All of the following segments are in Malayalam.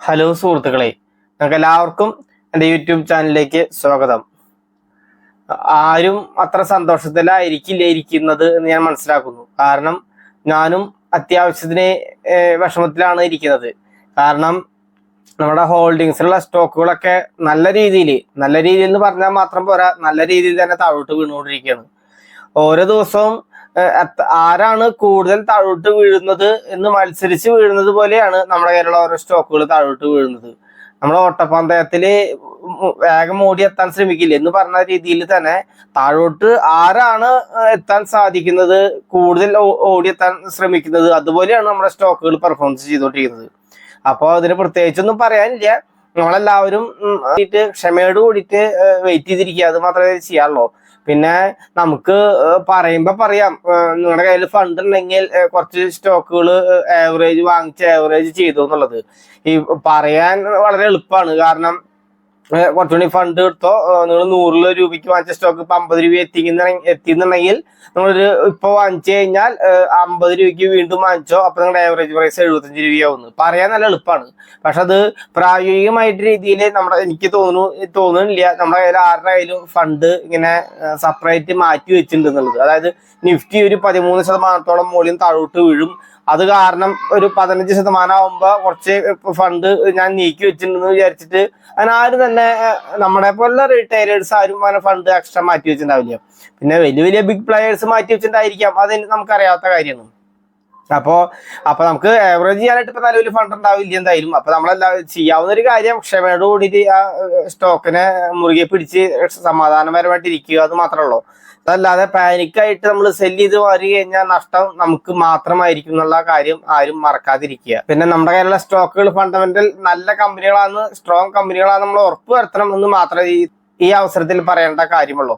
ഹലോ സുഹൃത്തുക്കളെ, നിങ്ങൾക്ക് എല്ലാവർക്കും എൻ്റെ യൂട്യൂബ് ചാനലിലേക്ക് സ്വാഗതം. ആരും അത്ര സന്തോഷത്തിലായിരിക്കില്ല ഇരിക്കുന്നത് എന്ന് ഞാൻ മനസ്സിലാക്കുന്നു. കാരണം ഞാനും അത്യാവശ്യത്തിന് വിഷമത്തിലാണ് ഇരിക്കുന്നത്. കാരണം നമ്മുടെ ഹോൾഡിങ്സിലുള്ള സ്റ്റോക്കുകളൊക്കെ നല്ല രീതിയിൽ എന്ന് പറഞ്ഞാൽ മാത്രം പോരാ, നല്ല രീതിയിൽ തന്നെ താഴോട്ട് വീണുകൊണ്ടിരിക്കുകയാണ്. ഓരോ ദിവസവും ആരാണ് കൂടുതൽ താഴോട്ട് വീഴുന്നത് എന്ന് മത്സരിച്ച് വീഴുന്നത് പോലെയാണ് നമ്മുടെ കയ്യിലുള്ള ഓരോ സ്റ്റോക്കുകൾ താഴോട്ട് വീഴുന്നത്. നമ്മുടെ ഓട്ടപ്പന്തയത്തില് വേഗം ഓടിയെത്താൻ ശ്രമിക്കില്ല എന്ന് പറഞ്ഞ രീതിയിൽ തന്നെ താഴോട്ട് ആരാണ് എത്താൻ സാധിക്കുന്നത്, കൂടുതൽ ഓടിയെത്താൻ ശ്രമിക്കുന്നത്, അതുപോലെയാണ് നമ്മുടെ സ്റ്റോക്കുകൾ പെർഫോമൻസ് ചെയ്തുകൊണ്ടിരിക്കുന്നത്. അപ്പോൾ അതിന് പ്രത്യേകിച്ചൊന്നും പറയാനില്ല. നമ്മളെല്ലാവരും ക്ഷമയോട് കൂടിയിട്ട് വെയിറ്റ് ചെയ്തിരിക്കുക, അത് മാത്രമേ ചെയ്യാറുള്ളൂ. പിന്നെ നമുക്ക് പറയാം, നിങ്ങളുടെ കയ്യിൽ ഫണ്ട് ഉണ്ടെങ്കിൽ കുറച്ച് സ്റ്റോക്കുകൾ ആവറേജ് വാങ്ങിച്ച് ആവറേജ് ചെയ്തു എന്നുള്ളത്. ഈ പറയാൻ വളരെ എളുപ്പമാണ്. കാരണം കുറച്ചുകൂടി ഫണ്ട് എടുത്തോ, നിങ്ങൾ 100 രൂപയ്ക്ക് വാങ്ങിച്ച സ്റ്റോക്ക് ഇപ്പൊ 50 രൂപ എത്തിയെന്നുണ്ടെങ്കിൽ നിങ്ങളൊരു ഇപ്പൊ വാങ്ങിച്ചു കഴിഞ്ഞാൽ 50 രൂപയ്ക്ക് വീണ്ടും വാങ്ങിച്ചോ, അപ്പൊ നിങ്ങളുടെ ആവറേജ് പ്രൈസ് 75 രൂപയാവുന്നു. പറയാൻ നല്ല എളുപ്പമാണ്. പക്ഷെ അത് പ്രായോഗികമായിട്ട് രീതിയിൽ എനിക്ക് തോന്നുന്നില്ല നമ്മുടെ കയ്യിൽ ആരുടെ കയ്യിലും ഫണ്ട് ഇങ്ങനെ സെപ്പറേറ്റ് മാറ്റി വെച്ചിട്ടുണ്ട് എന്നുള്ളത്. അതായത് നിഫ്റ്റി ഒരു 13% മുകളിൽ താഴോട്ട് വീഴും. അത് കാരണം ഒരു 15% ആവുമ്പോ കുറച്ച് ഫണ്ട് ഞാൻ നീക്കി വെച്ചിട്ടുണ്ടെന്ന് വിചാരിച്ചിട്ട് അതിനാരും തന്നെ നമ്മളെ പോലുള്ള റീറ്റെയിലേഴ്സ് ആരും അങ്ങനെ ഫണ്ട് എക്സ്ട്രാ മാറ്റി വെച്ചിട്ടുണ്ടാവില്ല. പിന്നെ വലിയ ബിഗ് പ്ലെയേഴ്സ് മാറ്റി വെച്ചിട്ടുണ്ടായിരിക്കാം, അത് നമുക്കറിയാത്ത കാര്യമാണ്. അപ്പൊ നമുക്ക് ആവറേജ് ചെയ്യാനായിട്ട് ഇപ്പൊ നിലവിൽ ഫണ്ട് ഉണ്ടാവില്ല എന്തായാലും. അപ്പൊ നമ്മളെല്ലാം ചെയ്യാവുന്ന ഒരു കാര്യം ക്ഷമയോട് കൂടിയിട്ട് ആ സ്റ്റോക്കിനെ മുറുകെ പിടിച്ച് സമാധാനപരമായിട്ട് ഇരിക്കുക, അത് മാത്രമേ ഉള്ളൂ. അതല്ലാതെ പാനിക്കായിട്ട് നമ്മൾ സെല് ചെയ്ത് മാറി കഴിഞ്ഞാൽ നഷ്ടം നമുക്ക് മാത്രമായിരിക്കും എന്നുള്ള കാര്യം ആരും മറക്കാതിരിക്കുക. പിന്നെ നമ്മുടെ കയ്യിലുള്ള സ്റ്റോക്കുകൾ ഫണ്ടമെന്റൽ നല്ല കമ്പനികളാണ്, സ്ട്രോങ് കമ്പനികളാണ് നമ്മൾ ഉറപ്പ് വരുത്തണം എന്ന് മാത്രമേ ഈ അവസരത്തിൽ പറയേണ്ട കാര്യമുള്ളൂ.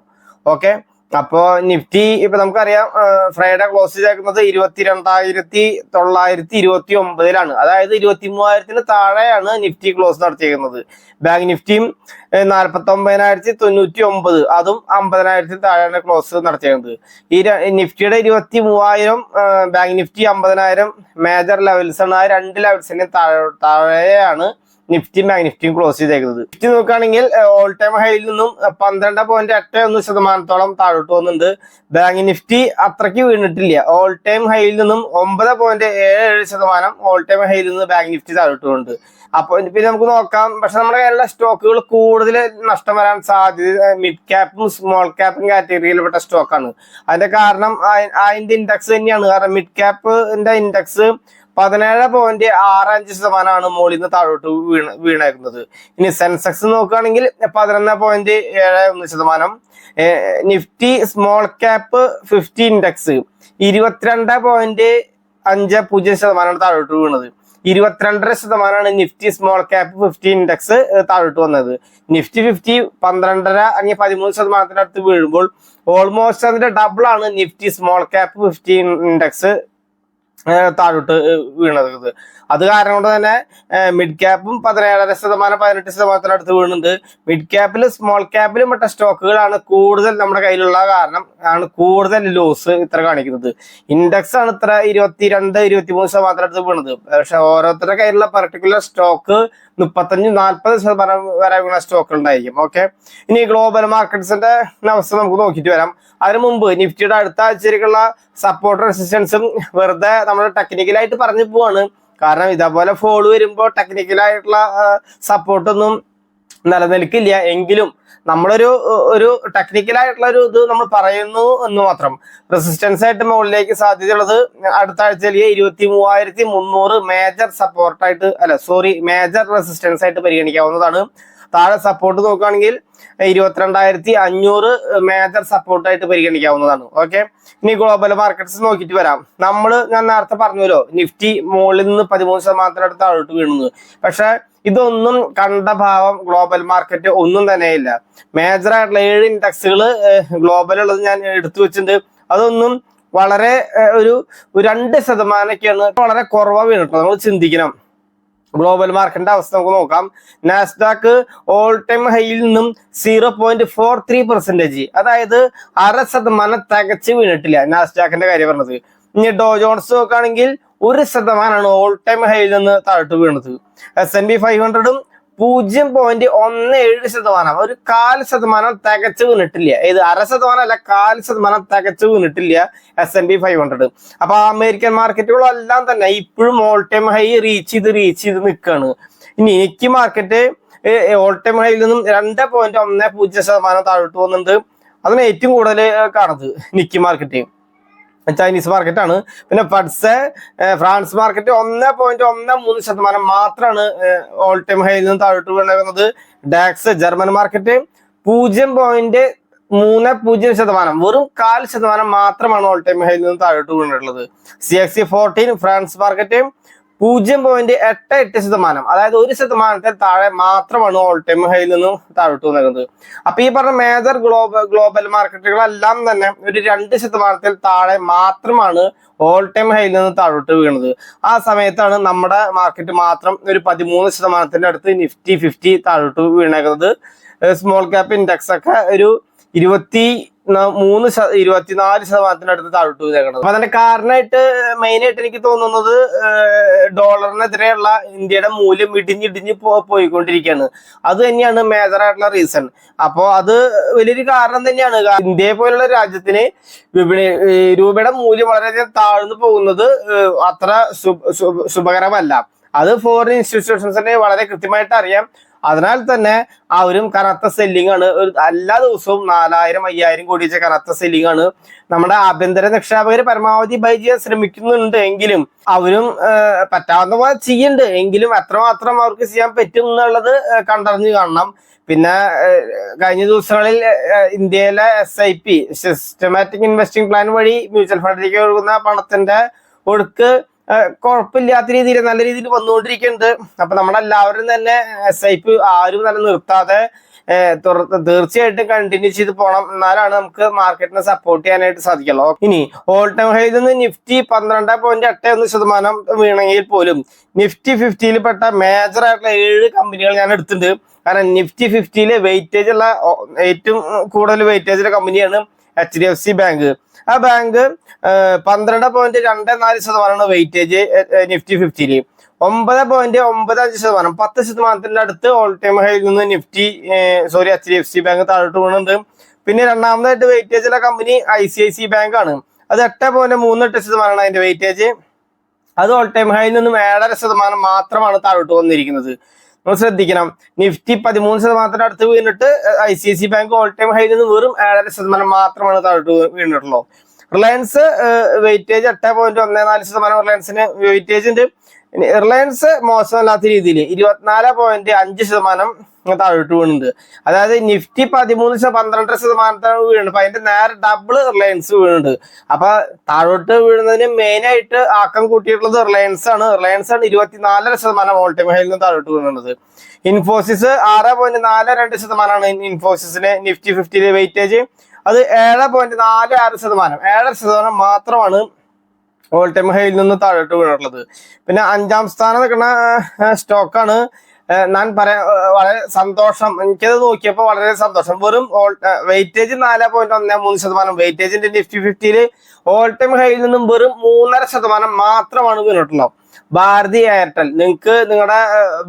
ഓക്കെ, അപ്പോ നിഫ്റ്റി ഇപ്പൊ നമുക്കറിയാം ഫ്രൈഡേ ക്ലോസ് ചെയ്തേക്കുന്നത് 22,929 അതായത് 23,000 താഴെയാണ് നിഫ്റ്റി ക്ലോസ് നടത്തിയിരിക്കുന്നത്. ബാങ്ക് നിഫ്റ്റിയും 49,099, അതും 50,000 താഴെയാണ് ക്ലോസ് നടത്തിയത്. ഈ നിഫ്റ്റിയുടെ 23,000, ബാങ്ക് നിഫ്റ്റി 50,000 മേജർ ലെവൽസ് ആണ്. ആ 2 ലെവൽസിന് താഴെയാണ് നിഫ്റ്റി ബാങ്ക് നിഫ്റ്റിയും ക്ലോസ് ചെയ്തേക്കുന്നത്. നിഫ്റ്റി നോക്കുകയാണെങ്കിൽ ഓൾ ടൈം ഹൈയിൽ നിന്നും 12.81% താഴോട്ട് പോകുന്നുണ്ട്. ബാങ്ക് നിഫ്റ്റി അത്രയ്ക്ക് വീണിട്ടില്ല. ഓൾ ടൈം ഹൈയിൽ നിന്നും 9.77% ഓൾ ടൈം ഹൈയിൽ നിന്ന് ബാങ്ക് നിഫ്റ്റി താഴോട്ട് പോകുന്നുണ്ട്. അപ്പൊ പിന്നെ നമുക്ക് നോക്കാം. പക്ഷെ നമ്മുടെ കയ്യിലുള്ള സ്റ്റോക്കുകൾ കൂടുതൽ നഷ്ടം വരാൻ സാധ്യത മിഡ് ക്യാപ്പും സ്മോൾ ക്യാപ്പും കാറ്റഗറിയിൽപ്പെട്ട സ്റ്റോക്കാണ്. അതിന്റെ കാരണം അതിന്റെ ഇൻഡെക്സ് തന്നെയാണ്. കാരണം മിഡ് ക്യാപ്പിന്റെ ഇൻഡെക്സ് 17.65% മുകളിൽ നിന്ന് താഴോട്ട് വീണേക്കുന്നത്. ഇനി സെൻസെക്സ് നോക്കുകയാണെങ്കിൽ 11.71%. നിഫ്റ്റി സ്മോൾ ക്യാപ്പ് 50 ഇൻഡെക്സ് 22.50% താഴോട്ട് വീണത്. 22.5% നിഫ്റ്റി സ്മോൾ ക്യാപ്പ് 50 ഇൻഡെക്സ് താഴോട്ട് വന്നത്. നിഫ്റ്റി 50 12.5 അല്ലെങ്കിൽ 13% വീഴുമ്പോൾ ഓൾമോസ്റ്റ് അതിന്റെ ഡബിൾ ആണ് നിഫ്റ്റി സ്മോൾ ക്യാപ്പ് 50 ഇൻഡെക്സ് താഴോട്ട് വീണത്. അത് കാരണം കൊണ്ട് തന്നെ മിഡ് ക്യാപ്പും 17%, 18% അടുത്ത് വീണുണ്ട്. മിഡ് ക്യാപ്പിലും സ്മോൾ ക്യാപ്പിലും പെട്ട സ്റ്റോക്കുകളാണ് കൂടുതൽ നമ്മുടെ കയ്യിലുള്ള കാരണം ആണ് കൂടുതൽ ലോസ് ഇത്ര കാണിക്കുന്നത്. ഇൻഡെക്സ് ആണ് ഇത്ര 22-23% അടുത്ത് വീണത്. പക്ഷെ ഓരോരുത്തരുടെ കയ്യിലുള്ള പർട്ടിക്കുലർ സ്റ്റോക്ക് 35-40% വരെ വീണ സ്റ്റോക്കുകൾ ഉണ്ടായിരിക്കും. ഓക്കെ, ഇനി ഗ്ലോബൽ മാർക്കറ്റ്സിന്റെ അവസ്ഥ നമുക്ക് നോക്കിയിട്ട് വരാം. അതിനു മുമ്പ് നിഫ്റ്റിയുടെ അടുത്ത ആഴ്ചയിലേക്കുള്ള സപ്പോർട്ട് റെസിസ്റ്റൻസും വെറുതെ നമ്മൾ ടെക്നിക്കലായിട്ട് പറഞ്ഞു പോവാണ്. കാരണം ഇതേപോലെ ഫോൾ വരുമ്പോൾ ടെക്നിക്കലായിട്ടുള്ള സപ്പോർട്ടൊന്നും നിലനിൽക്കില്ല. എങ്കിലും നമ്മളൊരു ടെക്നിക്കലായിട്ടുള്ള ഒരു ഇത് നമ്മൾ പറയുന്നു എന്ന് മാത്രം. റെസിസ്റ്റൻസ് ആയിട്ട് മുകളിലേക്ക് സാധ്യതയുള്ളത് അടുത്ത ആഴ്ചയിൽ 23,300 മേജർ സപ്പോർട്ടായിട്ട് മേജർ റെസിസ്റ്റൻസ് ആയിട്ട് പരിഗണിക്കാവുന്നതാണ്. താഴെ സപ്പോർട്ട് നോക്കുകയാണെങ്കിൽ 22,500 മേജർ സപ്പോർട്ടായിട്ട് പരിഗണിക്കാവുന്നതാണ്. ഓക്കെ, ഇനി ഗ്ലോബൽ മാർക്കറ്റ്സ് നോക്കിയിട്ട് വരാം. ഞാൻ നേരത്തെ പറഞ്ഞല്ലോ നിഫ്റ്റി മുകളിൽ നിന്ന് 13% അടുത്ത് താഴോട്ട് വീണുന്നത്. പക്ഷെ ഇതൊന്നും കണ്ട ഭാവം ഗ്ലോബൽ മാർക്കറ്റ് ഒന്നും തന്നെയില്ല. മേജർ ആയിട്ടുള്ള 7 ഇൻഡെക്സുകൾ ഗ്ലോബൽ ഉള്ളത് ഞാൻ എടുത്തു വെച്ചിട്ടുണ്ട്. അതൊന്നും വളരെ ഒരു 2% വളരെ കുറവാണ് വീണിട്ടുള്ളത്. നമ്മൾ ചിന്തിക്കണം. ഗ്ലോബൽ മാർക്കറ്റിന്റെ അവസ്ഥ നമുക്ക് നോക്കാം. നാസ്ഡാക്ക് ഓൾ ടൈം ഹൈയിൽ നിന്നും 0.43%, അതായത് 0.5% തികച്ച് വീണിട്ടില്ല. നാസ്ഡാക്കിന്റെ കാര്യം പറഞ്ഞത്. ഇനി ഡോ ജോൺസ് നോക്കുകയാണെങ്കിൽ 1% ഓൾ ടൈം ഹൈയിൽ നിന്ന് താഴോട്ട് വീണത്. S&P 500 0.17%, ഒരു 0.25% തികച്ചു വീണിട്ടില്ല. ഇത് 0.5% അല്ല, 0.25% തികച്ചു വീണിട്ടില്ല S&P 500. അപ്പൊ അമേരിക്കൻ മാർക്കറ്റുകളെല്ലാം തന്നെ ഇപ്പോഴും ഓൾ ടൈം ഹൈ റീച്ച് ചെയ്ത് നിൽക്കുകയാണ്. ഇനി നിക്കി മാർക്കറ്റ് ഓൾ ടൈം ഹൈയിൽ നിന്നും 2.10% താഴോട്ട് പോകുന്നുണ്ട്. അതിന് ഏറ്റവും കൂടുതൽ കാണുന്നത് നിക്കി മാർക്കറ്റ്, ചൈനീസ് മാർക്കറ്റാണ്. പിന്നെ ഫഡ്സ് ഫ്രാൻസ് മാർക്കറ്റ് 1.13% മാത്രമാണ് ഓൾ ടൈം ഹൈയിൽ നിന്ന് താഴോട്ട് വീണത്. ഡാക്സ് ജർമ്മൻ മാർക്കറ്റ് 0.30%, വെറും 0.25% മാത്രമാണ് ഓൾ ടൈം ഹൈയിൽ നിന്ന് താഴോട്ട് വീണിട്ടുള്ളത്. CAC 40 ഫ്രാൻസ് മാർക്കറ്റ് 0.88%, അതായത് 1% താഴെ മാത്രമാണ് ഓൾ ടൈം ഹൈയിൽ നിന്നും താഴോട്ട് വന്നിരുന്നത്. അപ്പൊ ഈ പറഞ്ഞ മേജർ ഗ്ലോബൽ മാർക്കറ്റുകളെല്ലാം തന്നെ ഒരു 2% താഴെ മാത്രമാണ് ഓൾ ടൈം ഹൈയിൽ നിന്ന് താഴോട്ട് വീണത്. ആ സമയത്താണ് നമ്മുടെ മാർക്കറ്റ് മാത്രം ഒരു 13% അടുത്ത് നിഫ്റ്റി 50 താഴോട്ട് വീണേക്കുന്നത്. സ്മോൾ ക്യാപ്പ് ഇൻഡെക്സ് ഒക്കെ ഒരു 24% അടുത്ത് താഴോട്ട് വീണേക്കുന്നത്. അപ്പൊ അതിന്റെ കാരണമായിട്ട് മെയിനായിട്ട് എനിക്ക് തോന്നുന്നത് ഡോളറിനെതിരെയുള്ള ഇന്ത്യയുടെ മൂല്യം ഇടിഞ്ഞിടിഞ്ഞ് പോയിക്കൊണ്ടിരിക്കുകയാണ്. അത് തന്നെയാണ് മേജർ ആയിട്ടുള്ള റീസൺ. അപ്പോ അത് വലിയൊരു കാരണം തന്നെയാണ്. ഇന്ത്യയെ പോലുള്ള രാജ്യത്തിന് രൂപയുടെ മൂല്യം വളരെയധികം താഴ്ന്നു പോകുന്നത് അത്ര ശുഭകരമല്ല. അത് ഫോറിൻ ഇൻസ്റ്റിറ്റ്യൂഷൻസിനെ വളരെ കൃത്യമായിട്ട് അറിയാം. അതിനാൽ തന്നെ അവരും കനത്ത സെല്ലിംഗ് ആണ്. എല്ലാ ദിവസവും 4000-5000 കോടി വെച്ച കനത്ത സെല്ലിംഗ് ആണ്. നമ്മുടെ ആഭ്യന്തര നിക്ഷേപകർ പരമാവധി ബൈ ചെയ്യാൻ ശ്രമിക്കുന്നുണ്ട് എങ്കിലും അവരും പറ്റാവുന്ന പോലെ ചെയ്യുന്നുണ്ട് എങ്കിലും എത്രമാത്രം അവർക്ക് ചെയ്യാൻ പറ്റും എന്നുള്ളത് കണ്ടറിഞ്ഞ് കാണണം. പിന്നെ കഴിഞ്ഞ ദിവസങ്ങളിൽ ഇന്ത്യയിലെ SIP സിസ്റ്റമാറ്റിക് ഇൻവെസ്റ്റിംഗ് പ്ലാൻ വഴി മ്യൂച്വൽ ഫണ്ടിലേക്ക് ഒഴുകുന്ന പണത്തിന്റെ ഒഴുക്ക് കുഴപ്പമില്ലാത്ത രീതിയിൽ നല്ല രീതിയിൽ വന്നുകൊണ്ടിരിക്കുന്നുണ്ട്. അപ്പൊ നമ്മളെല്ലാവരും തന്നെ SIP ആരും തന്നെ നിർത്താതെ തീർച്ചയായിട്ടും കണ്ടിന്യൂ ചെയ്ത് പോകണം. എന്നാലാണ് നമുക്ക് മാർക്കറ്റിനെ സപ്പോർട്ട് ചെയ്യാനായിട്ട് സാധിക്കുള്ളൂ. ഇനി ഓൾ ടൈം ഹൈയിൽ നിന്ന് നിഫ്റ്റി 12.81% വീണെങ്കിൽ പോലും നിഫ്റ്റി 50 പെട്ട മേജർ ആയിട്ടുള്ള 7 കമ്പനികൾ ഞാൻ എടുത്തിട്ടുണ്ട്. കാരണം നിഫ്റ്റി 50 വെയിറ്റേജ് ഉള്ള ഏറ്റവും കൂടുതൽ വെയിറ്റേജുള്ള കമ്പനിയാണ് HDFC ബാങ്ക്. ആ ബാങ്ക് 12.24% വെയിറ്റേജ് നിഫ്റ്റി 50. 9.95%, 10% അടുത്ത് ഓൾ ടൈം ഹൈയിൽ നിന്ന് HDFC ബാങ്ക് താഴോട്ട് വീണുണ്ട്. പിന്നെ രണ്ടാമതായിട്ട് വെയിറ്റേജ് ഉള്ള കമ്പനി ICICI ബാങ്ക് ആണ്. അത് 8.38% അതിന്റെ വെയിറ്റേജ്. അത് ഓൾ ടൈം ഹൈയിൽ നിന്നും 7.5% മാത്രമാണ് താഴോട്ട് വന്നിരിക്കുന്നത്. നമ്മൾ ശ്രദ്ധിക്കണം, നിഫ്റ്റി 13% അടുത്ത് വീണിട്ട് ICICI ബാങ്ക് ഓൾ ടൈം ഹൈയിൽ നിന്ന് വെറും 7.5% മാത്രമാണ് താഴോട്ട് വീണിട്ടുള്ളൂ. റിലയൻസ് വെയിറ്റേജ് 8.14% റിലയൻസിന് വെയിറ്റേജ് ഉണ്ട്. റിലയൻസ് മോശമല്ലാത്ത രീതിയിൽ 24.5% താഴോട്ട് വീണുണ്ട്. അതായത് നിഫ്റ്റി 12% വീണുണ്ട്. അപ്പൊ അതിന്റെ നേരെ ഡബിൾ റിലയൻസ് വീണുണ്ട്. അപ്പൊ താഴോട്ട് വീഴുന്നതിന് മെയിൻ ആയിട്ട് ആക്കം കൂട്ടിയിട്ടുള്ളത് റിലയൻസ് ആണ്. 24% ഓൾ ടൈം ഹൈയിൽ നിന്ന് താഴോട്ട് വീണുള്ളത്. ഇൻഫോസിസ് 6.42% ഇൻഫോസിസിന് നിഫ്റ്റി 50 വെയിറ്റേജ്. അത് 7.46%, 7% മാത്രമാണ് ഓൾ ടൈം ഹൈയിൽ നിന്ന് താഴോട്ട് വീണിട്ടുള്ളത്. പിന്നെ 5ാം സ്ഥാനം നിൽക്കുന്ന സ്റ്റോക്കാണ് ഞാൻ വളരെ സന്തോഷം. എനിക്കത് നോക്കിയപ്പോൾ വളരെ സന്തോഷം. വെറും വെയിറ്റേജ് 4.13%, വെയിറ്റേജിന്റെ നിഫ്റ്റി 50 ഓൾ ടൈം ഹൈയിൽ നിന്നും വെറും 3.5% മാത്രമാണ് വീണിട്ടുള്ളത്. ഭാരതി എയർടെൽ, നിങ്ങൾക്ക് നിങ്ങളുടെ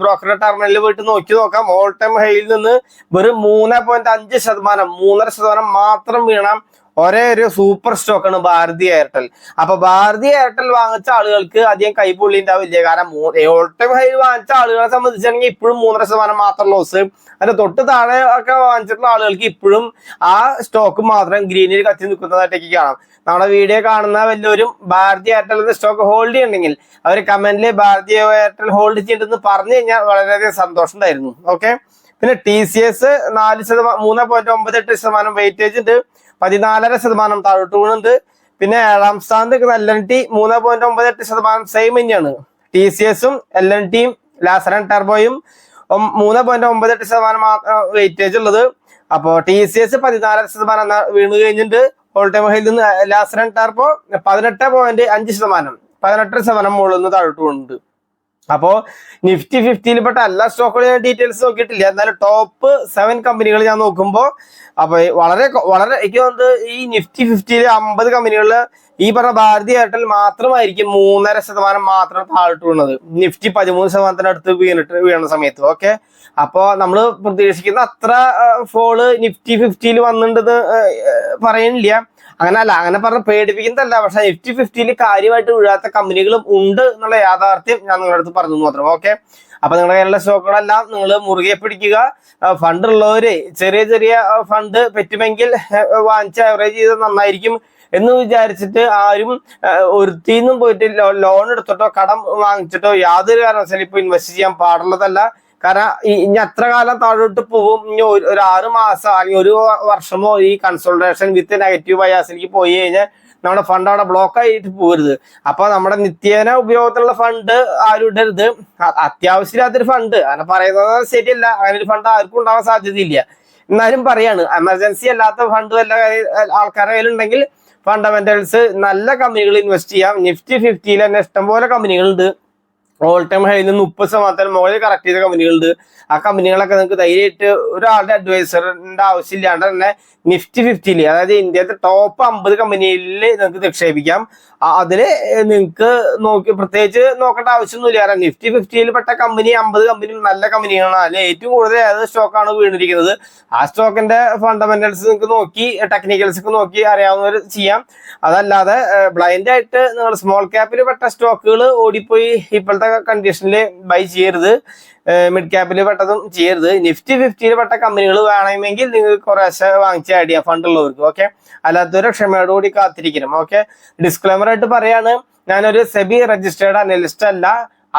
ബ്രോക്കറുടെ ടെർമിനലിൽ പോയിട്ട് നോക്കാം. ഓൾ ടൈം ഹൈയിൽ നിന്ന് വെറും 3.5%, 3.5% മാത്രം വീണ ഒരേ ഒരു സൂപ്പർ സ്റ്റോക്കാണ് ഭാരതി എയർടെൽ. അപ്പൊ ഭാരതി എയർടെൽ വാങ്ങിച്ച ആളുകൾക്ക് അധികം കൈപൊള്ളി ഉണ്ടാവില്ല. കാരണം ഓൾ ടൈം ഹൈ വാങ്ങിച്ച ആളുകളെ സംബന്ധിച്ചാണെങ്കിൽ ഇപ്പോഴും 3.5% മാത്രം ലോസ്. അതിന്റെ തൊട്ട് താഴെ ഒക്കെ വാങ്ങിച്ചിട്ടുള്ള ആളുകൾക്ക് ഇപ്പോഴും ആ സ്റ്റോക്ക് മാത്രം ഗ്രീനിൽ കത്തി നിൽക്കുന്നതായിട്ടേക്ക് കാണാം. നമ്മുടെ വീഡിയോ കാണുന്ന വല്ലവരും ഭാരതി എയർടെൽ എന്ന സ്റ്റോക്ക് ഹോൾഡ് ചെയ്യണമെങ്കിൽ അവർ കമന്റിൽ ഭാരതി എയർടെൽ ഹോൾഡ് ചെയ്തിട്ടെന്ന് പറഞ്ഞു കഴിഞ്ഞാൽ വളരെയധികം സന്തോഷം ഉണ്ടായിരുന്നു. ഓക്കെ. പിന്നെ TCS 3.98% വെയിറ്റേജ് ഉണ്ട്, 14.5% താഴോട്ട് വീണുണ്ട്. പിന്നെ 7ാം സ്ഥാനത്ത് L&T 3.98%, സെയിം തന്നെയാണ്. TCSഉം L&Tയും ലാസർ ആൻഡ് ടർബോയും 3.98% വെയിറ്റേജ് ഉള്ളത്. അപ്പോ TCS 14% വീണ് കഴിഞ്ഞിട്ട് ഓൾ ടൈം ഹൈയിൽ നിന്ന്. ലാസർ ആൻഡ് ടർബോ 18.5%, 18% മുകളിൽ നിന്ന് താഴോട്ട് വീണുണ്ട്. അപ്പോ നിഫ്റ്റി 50-ൽപ്പെട്ട എല്ലാ സ്റ്റോക്കുകളും ഡീറ്റെയിൽസ് നോക്കിയിട്ടില്ല. എന്നാലും ടോപ്പ് 7 കമ്പനികൾ ഞാൻ നോക്കുമ്പോൾ അപ്പൊ വളരെ വളരെ എനിക്ക് തോന്നുന്നത് ഈ നിഫ്റ്റി 50-ൽ 50 കമ്പനികളിൽ ഈ പറഞ്ഞ ഭാരതി എയർടെൽ മാത്രമായിരിക്കും 3.5% മാത്രം താഴോട്ട് വീണത്. നിഫ്റ്റി 13% വീണ സമയത്ത്. ഓക്കെ, അപ്പോ നമ്മൾ പ്രതീക്ഷിക്കുന്ന അത്ര ഫോള് നിഫ്റ്റി 50-ൽ വന്നിട്ടുണ്ടെന്ന് പറയുന്നില്ല. അങ്ങനല്ല, അങ്ങനെ പറഞ്ഞ് പേടിപ്പിക്കുന്നതല്ല. പക്ഷെ നിഫ്റ്റി 50-ൽ കാര്യമായിട്ട് വീഴാത്ത കമ്പനികളും ഉണ്ട് എന്നുള്ള യാഥാർത്ഥ്യം ഞാൻ നിങ്ങളുടെ അടുത്ത് പറഞ്ഞു മാത്രം. ഓക്കെ, അപ്പൊ നിങ്ങളുടെ കയ്യിലുള്ള സ്റ്റോക്കുകളെല്ലാം നിങ്ങൾ മുറുകെ പിടിക്കുക. ഫണ്ട് ഉള്ളവര് ചെറിയ ചെറിയ ഫണ്ട് പറ്റുമെങ്കിൽ വാങ്ങിച്ച് ആവറേജ് ചെയ്ത് നന്നായിരിക്കും എന്ന് വിചാരിച്ചിട്ട് ആരും ഒരുത്തിന്നും പോയിട്ട് ലോൺ എടുത്തിട്ടോ കടം വാങ്ങിച്ചിട്ടോ യാതൊരു കാരണവശാലും ഇപ്പൊ ഇൻവെസ്റ്റ് ചെയ്യാൻ പാടുള്ളതല്ല. കാരണം ഇനി എത്ര കാലം താഴോട്ട് പോകും, ഇനി ഒരു 6 മാസം അല്ലെങ്കിൽ 1 വർഷമോ ഈ കൺസോൾട്ടേഷൻ വിത്ത് നെഗറ്റീവ് ബയാസിലേക്ക് പോയി കഴിഞ്ഞാൽ നമ്മുടെ ഫണ്ട് അവിടെ ബ്ലോക്ക് ആയിട്ട് പോകരുത്. അപ്പൊ നമ്മുടെ നിത്യേന ഉപയോഗത്തിലുള്ള ഫണ്ട് ആരും ഇടരുത്. അത്യാവശ്യമില്ലാത്തൊരു ഫണ്ട് അങ്ങനെ പറയുന്നത് ശരിയല്ല. അങ്ങനെ ഒരു ഫണ്ട് ആർക്കും ഉണ്ടാവാൻ സാധ്യതയില്ല. എന്നാലും പറയാണ്, എമർജൻസി അല്ലാത്ത ഫണ്ട് വല്ല ആൾക്കാരുടെ കയ്യിലുണ്ടെങ്കിൽ ഫണ്ടമെന്റൽസ് നല്ല കമ്പനികൾ ഇൻവെസ്റ്റ് ചെയ്യാം. നിഫ്റ്റി 50-ൽ തന്നെ ഇഷ്ടംപോലെ കമ്പനികളുണ്ട്. ഓൾ ടൈം ഹൈയിൽ 30% മുകളിൽ കറക്റ്റ് ചെയ്ത കമ്പനികളുണ്ട്. ആ കമ്പനികളൊക്കെ നിങ്ങൾക്ക് ധൈര്യമായിട്ട് ഒരാളുടെ അഡ്വൈസറിന്റെ ആവശ്യമില്ലാണ്ട് തന്നെ നിഫ്റ്റി 50-ൽ, അതായത് ഇന്ത്യത്തെ ടോപ്പ് 50 കമ്പനിയിൽ നിങ്ങൾക്ക് നിക്ഷേപിക്കാം. അതില് നിങ്ങൾക്ക് പ്രത്യേകിച്ച് നോക്കേണ്ട ആവശ്യമൊന്നുമില്ല. കാരണം നിഫ്റ്റി 50-ൽ പെട്ട കമ്പനി 50 കമ്പനി നല്ല കമ്പനികളാണ്. അതിൽ ഏറ്റവും കൂടുതൽ ഏത് സ്റ്റോക്കാണ് വീണിരിക്കുന്നത് ആ സ്റ്റോക്കിന്റെ ഫണ്ടമെന്റൽസ് നിങ്ങൾക്ക് നോക്കി ടെക്നിക്കൽസ് നോക്കി അറിയാവുന്നവർ ചെയ്യാം. അതല്ലാതെ ബ്ലൈൻഡ് ആയിട്ട് നിങ്ങൾ സ്മോൾ ക്യാപ്പിൽ പെട്ട സ്റ്റോക്കുകൾ ഓടിപ്പോയി ഇപ്പോഴത്തെ കണ്ടീഷനിൽ ബൈ ചെയ്യരുത്. മിഡ് ക്യാപ്പിൽ പെട്ടതും ചെയ്യരുത്. നിഫ്റ്റി 50-ൽ പെട്ട കമ്പനികൾ വേണമെങ്കിൽ നിങ്ങൾക്ക് കുറേശ്ശെ വാങ്ങിച്ച് ആഡ് ചെയ്യാം ഫണ്ട് ഉള്ളവർക്ക്. ഓക്കെ, അല്ലാത്തവരെ ക്ഷമയോടുകൂടി കാത്തിരിക്കണം. ഓക്കെ, ഡിസ്ക്ലെമർ ആയിട്ട് പറയാണ്, ഞാനൊരു സെബി രജിസ്റ്റേർഡ് അനലിസ്റ്റ് അല്ല.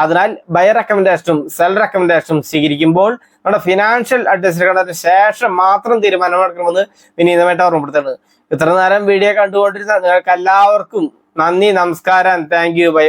അതിനാൽ ബൈ റെക്കമെൻഡേഷനും സെൽ റെക്കമെൻഡേഷനും സ്വീകരിക്കുമ്പോൾ നമ്മുടെ ഫിനാൻഷ്യൽ അഡ്വൈസറുടെ ശേഷം മാത്രം തീരുമാനമെടുക്കണമെന്ന് വിനീതമായിട്ട് ഓർമ്മപ്പെടുത്തുന്നത്. ഇത്ര നേരം വീഡിയോ കണ്ടുകൊണ്ടിരുന്ന നിങ്ങൾക്ക് എല്ലാവർക്കും നന്ദി, നമസ്കാരം, താങ്ക് യു, ബൈ.